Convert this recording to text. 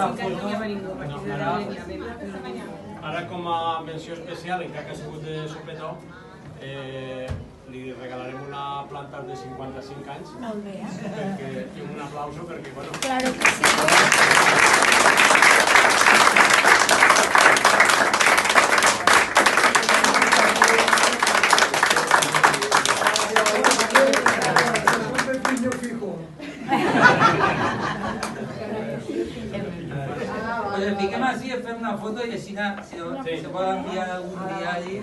la foto. Ara, com a menció especial, encara que ha sigut de sopetó, li regalarem una planta de 55 anys. Molt bé, I un aplauso perquè, bueno... Claro que sí. Pues el fiquem així, fem una foto i així se pot enviar algun diari.